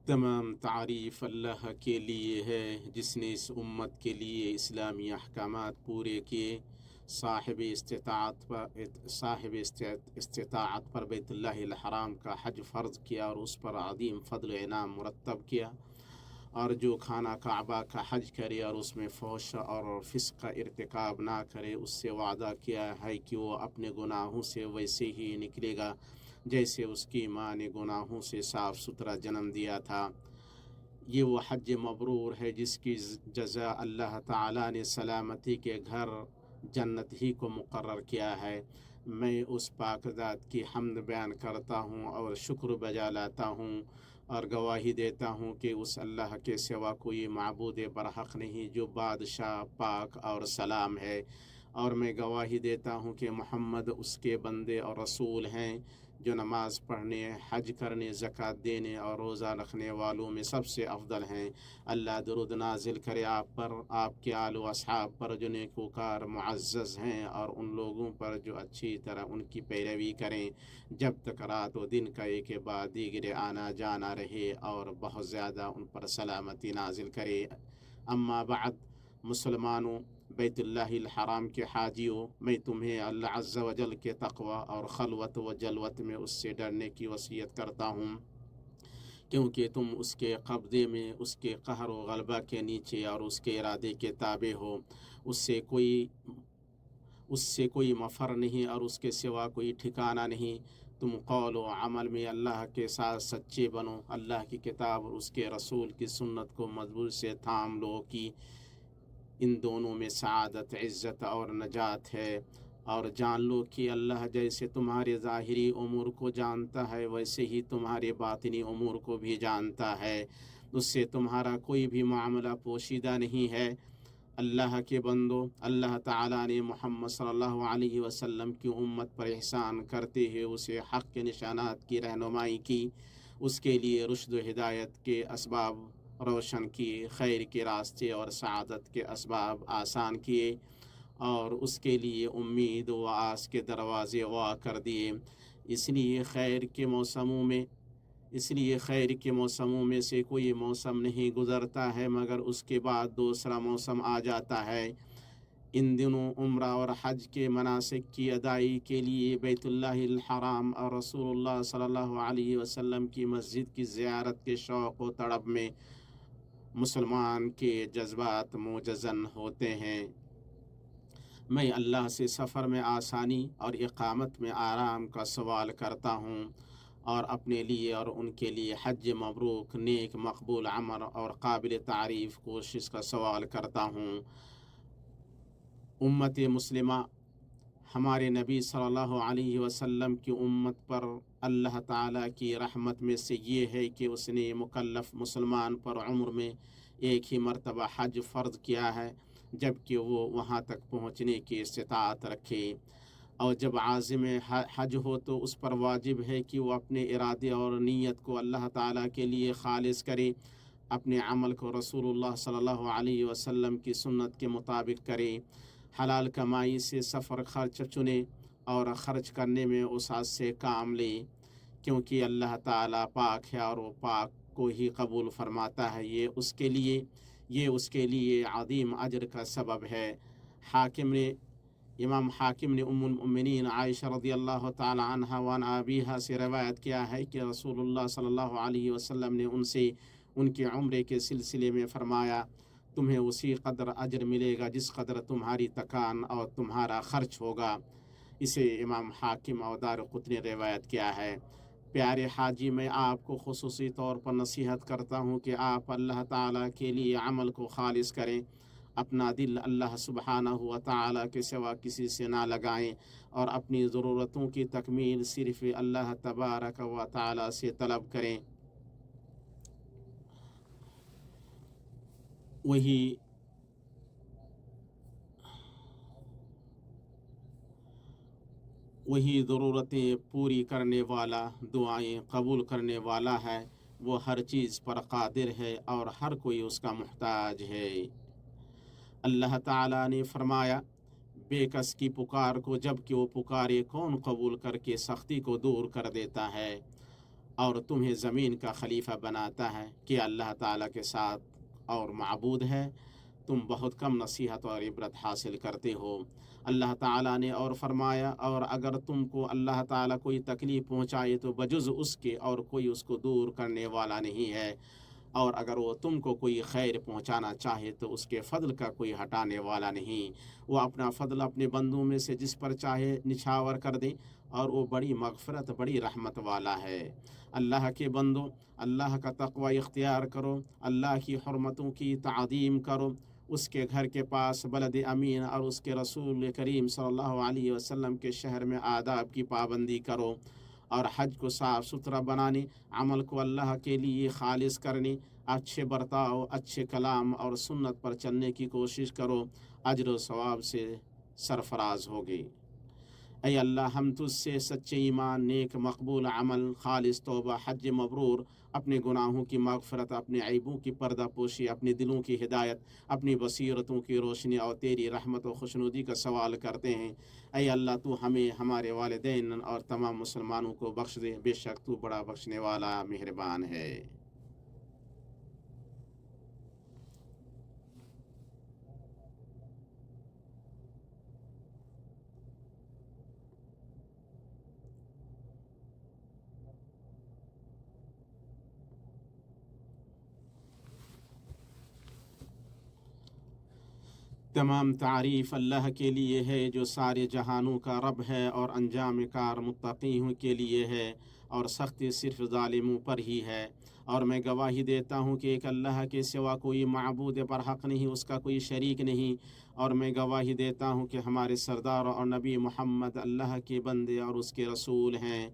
تمام تعریف اللہ کے لیے ہے جس نے اس امت کے لیے اسلامی احکامات پورے کیے، صاحب استطاعت پر بیت اللہ الحرام کا حج فرض کیا اور اس پر عظیم فضل و انعام مرتب کیا، اور جو خانہ کعبہ کا حج کرے اور اس میں فحش اور فسق کا ارتکاب نہ کرے، اس سے وعدہ کیا ہے کہ وہ اپنے گناہوں سے ویسے ہی نکلے گا جیسے اس کی ماں نے گناہوں سے صاف ستھرا جنم دیا تھا۔ یہ وہ حج مبرور ہے جس کی جزا اللہ تعالیٰ نے سلامتی کے گھر جنت ہی کو مقرر کیا ہے۔ میں اس پاک ذات کی حمد بیان کرتا ہوں اور شکر بجا لاتا ہوں اور گواہی دیتا ہوں کہ اس اللہ کے سوا کوئی معبود برحق نہیں جو بادشاہ پاک اور سلام ہے، اور میں گواہی دیتا ہوں کہ محمد اس کے بندے اور رسول ہیں، جو نماز پڑھنے، حج کرنے، زکوٰۃ دینے اور روزہ رکھنے والوں میں سب سے افضل ہیں۔ اللہ درود نازل کرے آپ پر، آپ کے آل و اصحاب پر جو نیکوکار معزز ہیں، اور ان لوگوں پر جو اچھی طرح ان کی پیروی کریں جب تک رات و دن کا ایک بعد دیگرے آنا جانا رہے، اور بہت زیادہ ان پر سلامتی نازل کرے۔ اما بعد، مسلمانوں، بیت اللہ الحرام کے حاجیوں، میں تمہیں اللہ عز و جل کے تقوی اور خلوت و جلوت میں اس سے ڈرنے کی وصیت کرتا ہوں، کیونکہ تم اس کے قبضے میں، اس کے قہر و غلبہ کے نیچے اور اس کے ارادے کے تابع ہو۔ اس سے کوئی مفر نہیں اور اس کے سوا کوئی ٹھکانہ نہیں۔ تم قول و عمل میں اللہ کے ساتھ سچے بنو، اللہ کی کتاب اور اس کے رسول کی سنت کو مضبوط سے تھام لو کہ ان دونوں میں سعادت، عزت اور نجات ہے، اور جان لو کہ اللہ جیسے تمہارے ظاہری امور کو جانتا ہے ویسے ہی تمہارے باطنی امور کو بھی جانتا ہے، اس سے تمہارا کوئی بھی معاملہ پوشیدہ نہیں ہے۔ اللہ کے بندو، اللہ تعالیٰ نے محمد صلی اللہ علیہ وسلم کی امت پر احسان کرتے ہوئے اسے حق کے نشانات کی رہنمائی کی، اس کے لیے رشد و ہدایت کے اسباب روشن کیے، خیر کے راستے اور سعادت کے اسباب آسان کیے، اور اس کے لیے امید و آس کے دروازے وا کر دیے۔ اس لیے خیر کے موسموں میں سے کوئی موسم نہیں گزرتا ہے مگر اس کے بعد دوسرا موسم آ جاتا ہے۔ ان دنوں عمرہ اور حج کے مناسک کی ادائی کے لیے بیت اللہ الحرام اور رسول اللہ صلی اللہ علیہ وسلم کی مسجد کی زیارت کے شوق و طلب میں مسلمان کے جذبات موجزن ہوتے ہیں۔ میں اللہ سے سفر میں آسانی اور اقامت میں آرام کا سوال کرتا ہوں، اور اپنے لیے اور ان کے لیے حج مبروک، نیک مقبول عمل اور قابل تعریف کوشش کا سوال کرتا ہوں۔ امت مسلمہ، ہمارے نبی صلی اللہ علیہ وسلم کی امت پر اللہ تعالیٰ کی رحمت میں سے یہ ہے کہ اس نے مکلف مسلمان پر عمر میں ایک ہی مرتبہ حج فرض کیا ہے، جبکہ وہ وہاں تک پہنچنے کی استطاعت رکھے، اور جب عازم حج ہو تو اس پر واجب ہے کہ وہ اپنے ارادے اور نیت کو اللہ تعالیٰ کے لیے خالص کرے، اپنے عمل کو رسول اللہ صلی اللہ علیہ وسلم کی سنت کے مطابق کرے، حلال کمائی سے سفر خرچ چنے اور خرچ کرنے میں وسعت سے کام لے، کیونکہ اللہ تعالیٰ پاک ہے اور وہ پاک کو ہی قبول فرماتا ہے۔ یہ اس کے لیے عظیم اجر کا سبب ہے۔ امام حاکم نے ام المؤمنین عائشہ رضی اللہ تعالی عنہ وعن ابیہا سے روایت کیا ہے کہ رسول اللہ صلی اللہ علیہ وسلم نے ان سے ان کے عمرے کے سلسلے میں فرمایا، تمہیں اسی قدر اجر ملے گا جس قدر تمہاری تکان اور تمہارا خرچ ہوگا۔ اسے امام حاکم اور دارقطنی نے روایت کیا ہے۔ پیارے حاجی، میں آپ کو خصوصی طور پر نصیحت کرتا ہوں کہ آپ اللہ تعالیٰ کے لیے عمل کو خالص کریں، اپنا دل اللہ سبحانہ و تعالیٰ کے سوا کسی سے نہ لگائیں، اور اپنی ضرورتوں کی تکمیل صرف اللہ تبارک و تعالیٰ سے طلب کریں۔ وہی ضرورتیں پوری کرنے والا، دعائیں قبول کرنے والا ہے، وہ ہر چیز پر قادر ہے اور ہر کوئی اس کا محتاج ہے۔ اللہ تعالیٰ نے فرمایا، بے کس کی پکار کو جب کہ وہ پکارے کون قبول کر کے سختی کو دور کر دیتا ہے۔ اور تمہیں زمین کا خلیفہ بناتا ہے کہ اللہ تعالیٰ کے ساتھ اور معبود ہے، تم بہت کم نصیحت اور عبرت حاصل کرتے ہو۔ اللہ تعالیٰ نے اور فرمایا، اور اگر تم کو اللہ تعالیٰ کوئی تکلیف پہنچائے تو بجز اس کے اور کوئی اس کو دور کرنے والا نہیں ہے، اور اگر وہ تم کو کوئی خیر پہنچانا چاہے تو اس کے فضل کا کوئی ہٹانے والا نہیں۔ وہ اپنا فضل اپنے بندوں میں سے جس پر چاہے نچھاور کر دے، اور وہ بڑی مغفرت بڑی رحمت والا ہے۔ اللہ کے بندوں، اللہ کا تقوی اختیار کرو، اللہ کی حرمتوں کی تعظیم کرو، اس کے گھر کے پاس بلد امین اور اس کے رسول کریم صلی اللہ علیہ وسلم کے شہر میں آداب کی پابندی کرو، اور حج کو صاف ستھرا بنانے، عمل کو اللہ کے لیے خالص کرنے، اچھے برتاؤ، اچھے کلام اور سنت پر چلنے کی کوشش کرو، اجر و ثواب سے سرفراز ہوگی۔ اے اللہ، ہم تجھ سے سچے ایمان، نیک مقبول عمل، خالص توبہ، حج مبرور، اپنے گناہوں کی مغفرت، اپنے عیبوں کی پردہ پوشی، اپنے دلوں کی ہدایت، اپنی بصیرتوں کی روشنی اور تیری رحمت و خوشنودی کا سوال کرتے ہیں۔ اے اللہ، تو ہمیں، ہمارے والدین اور تمام مسلمانوں کو بخش دے، بے شک تو بڑا بخشنے والا مہربان ہے۔ تمام تعریف اللہ کے لیے ہے جو سارے جہانوں کا رب ہے، اور انجام کار متقیوں کے لیے ہے، اور سختی صرف ظالموں پر ہی ہے۔ اور میں گواہی دیتا ہوں کہ ایک اللہ کے سوا کوئی معبود پر حق نہیں، اس کا کوئی شریک نہیں، اور میں گواہی دیتا ہوں کہ ہمارے سردار اور نبی محمد اللہ کے بندے اور اس کے رسول ہیں۔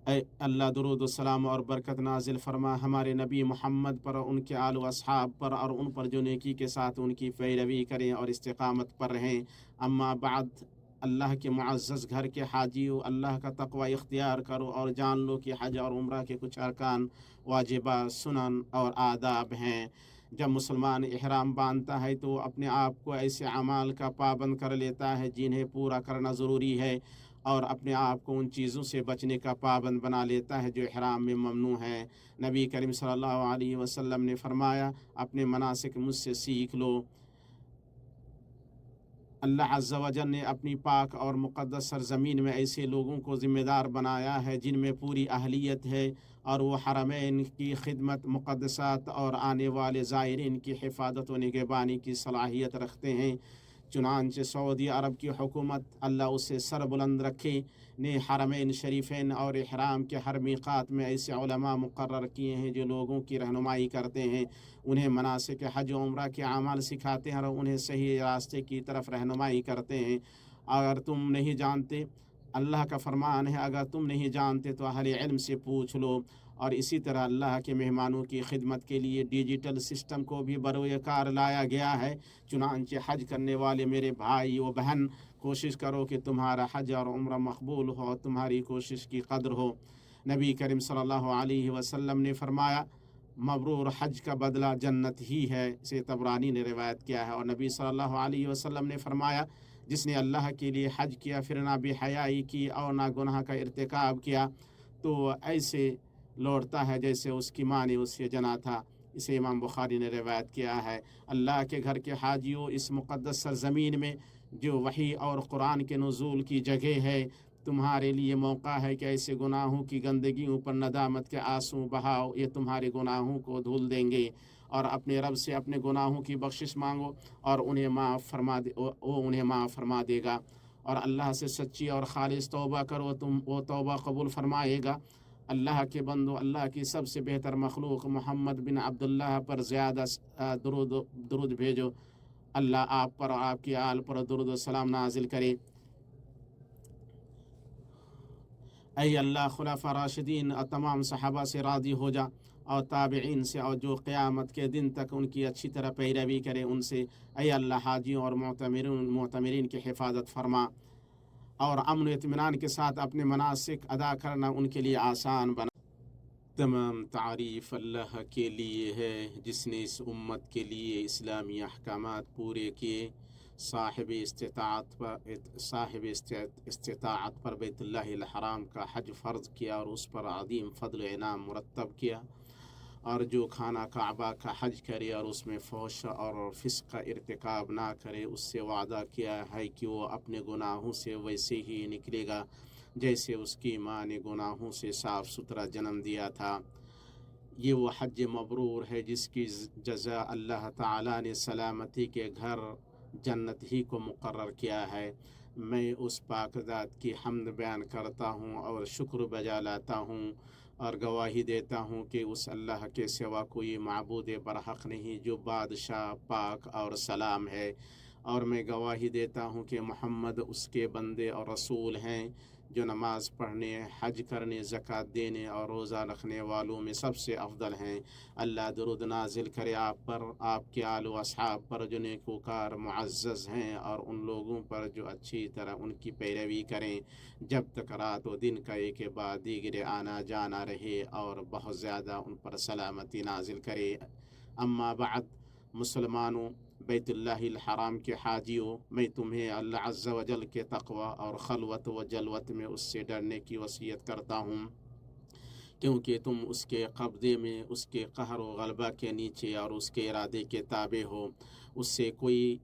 اے اللہ، درود و سلام اور برکت نازل فرما ہمارے نبی محمد پر، ان کے آل و اصحاب پر، اور ان پر جو نیکی کے ساتھ ان کی پیروی کریں اور استقامت پر رہیں۔ اما بعد، اللہ کے معزز گھر کے حاجیوں، اللہ کا تقوی اختیار کرو اور جان لو کہ حج اور عمرہ کے کچھ ارکان، واجبات، سنن اور آداب ہیں۔ جب مسلمان احرام باندھتا ہے تو اپنے آپ کو ایسے اعمال کا پابند کر لیتا ہے جنہیں پورا کرنا ضروری ہے، اور اپنے آپ کو ان چیزوں سے بچنے کا پابند بنا لیتا ہے جو احرام میں ممنوع ہے۔ نبی کریم صلی اللہ علیہ وسلم نے فرمایا، اپنے مناسک مجھ سے سیکھ لو۔ اللہ عز و جل نے اپنی پاک اور مقدس سرزمین میں ایسے لوگوں کو ذمہ دار بنایا ہے جن میں پوری اہلیت ہے، اور وہ حرمین کی خدمت، مقدسات اور آنے والے زائرین کی حفاظت و نگہبانی کی صلاحیت رکھتے ہیں۔ چنانچہ سعودی عرب کی حکومت، اللہ اسے سر بلند رکھے، نے حرمین شریفین اور احرام کے ہر میقات میں ایسے علماء مقرر کیے ہیں جو لوگوں کی رہنمائی کرتے ہیں، انہیں مناسک حج و عمرہ کے اعمال سکھاتے ہیں اور انہیں صحیح راستے کی طرف رہنمائی کرتے ہیں۔ اگر تم نہیں جانتے، اللہ کا فرمان ہے، اگر تم نہیں جانتے تو اہل علم سے پوچھ لو۔ اور اسی طرح اللہ کے مہمانوں کی خدمت کے لیے ڈیجیٹل سسٹم کو بھی بروئے کار لایا گیا ہے۔ چنانچہ حج کرنے والے میرے بھائی و بہن، کوشش کرو کہ تمہارا حج اور عمرہ مقبول ہو اور تمہاری کوشش کی قدر ہو۔ نبی کریم صلی اللہ علیہ وسلم نے فرمایا، مبرور حج کا بدلہ جنت ہی ہے، اسے طبرانی نے روایت کیا ہے۔ اور نبی صلی اللہ علیہ وسلم نے فرمایا، جس نے اللہ کے لیے حج کیا، پھر نہ بے حیائی کی اور نہ گناہ کا ارتکاب کیا، تو ایسے لوٹتا ہے جیسے اس کی ماں نے اسے جنا تھا۔ اسے امام بخاری نے روایت کیا ہے۔ اللہ کے گھر کے حاجیوں، اس مقدس سرزمین میں جو وحی اور قرآن کے نزول کی جگہ ہے، تمہارے لیے موقع ہے کہ ایسے گناہوں کی گندگیوں پر ندامت کے آنسو بہاؤ، یہ تمہارے گناہوں کو دھل دیں گے، اور اپنے رب سے اپنے گناہوں کی بخشش مانگو اور انہیں معاف فرما دے، وہ انہیں معاف فرما دے گا۔ اور اللہ سے سچی اور خالص توبہ کرو، وہ توبہ قبول فرمائے گا۔ اللہ کے بندو، اللہ کی سب سے بہتر مخلوق محمد بن عبداللہ پر زیادہ درود بھیجو۔ اللہ آپ پر اور آپ کی آل پر درود و سلام نازل کرے۔ اے اللہ، خلفاء راشدین اور تمام صحابہ سے راضی ہو جا، اور تابعین سے، اور جو قیامت کے دن تک ان کی اچھی طرح پیروی کرے ان سے۔ اے اللہ، حاجیوں اور معتمرین کی حفاظت فرما، اور امن و اطمینان کے ساتھ اپنے مناسک ادا کرنا ان کے لیے آسان بنا۔ تمام تعریف اللہ کے لیے ہے جس نے اس امت کے لیے اسلامی احکامات پورے کیے، صاحب استطاعت پر بیت اللہ الحرام کا حج فرض کیا اور اس پر عظیم فضل و انعام مرتب کیا، اور جو خانہ کعبہ کا حج کرے اور اس میں فحش اور فسق کا ارتکاب نہ کرے، اس سے وعدہ کیا ہے کہ وہ اپنے گناہوں سے ویسے ہی نکلے گا جیسے اس کی ماں نے گناہوں سے صاف ستھرا جنم دیا تھا۔ یہ وہ حج مبرور ہے جس کی جزا اللہ تعالیٰ نے سلامتی کے گھر جنت ہی کو مقرر کیا ہے۔ میں اس پاک ذات کی حمد بیان کرتا ہوں اور شکر بجا لاتا ہوں اور گواہی دیتا ہوں کہ اس اللہ کے سوا کوئی معبود برحق نہیں جو بادشاہ پاک اور سلام ہے، اور میں گواہی دیتا ہوں کہ محمد اس کے بندے اور رسول ہیں، جو نماز پڑھنے، حج کرنے، زکوٰۃ دینے اور روزہ رکھنے والوں میں سب سے افضل ہیں۔ اللہ درود نازل کرے آپ پر، آپ کے آل و اصحاب پر جو نیکوکار معزز ہیں، اور ان لوگوں پر جو اچھی طرح ان کی پیروی کریں جب تک رات و دن کا ایک کے بعد دیگرے آنا جانا رہے، اور بہت زیادہ ان پر سلامتی نازل کرے۔ اما بعد، مسلمانوں، بیت اللہ الحرام کے حاجیوں، میں تمہیں اللہ عز و جل کے تقوی اور خلوت و جلوت میں اس سے ڈرنے کی وصیت کرتا ہوں، کیونکہ تم اس کے قبضے میں، اس کے قہر و غلبہ کے نیچے اور اس کے ارادے کے تابع ہو۔ اس سے کوئی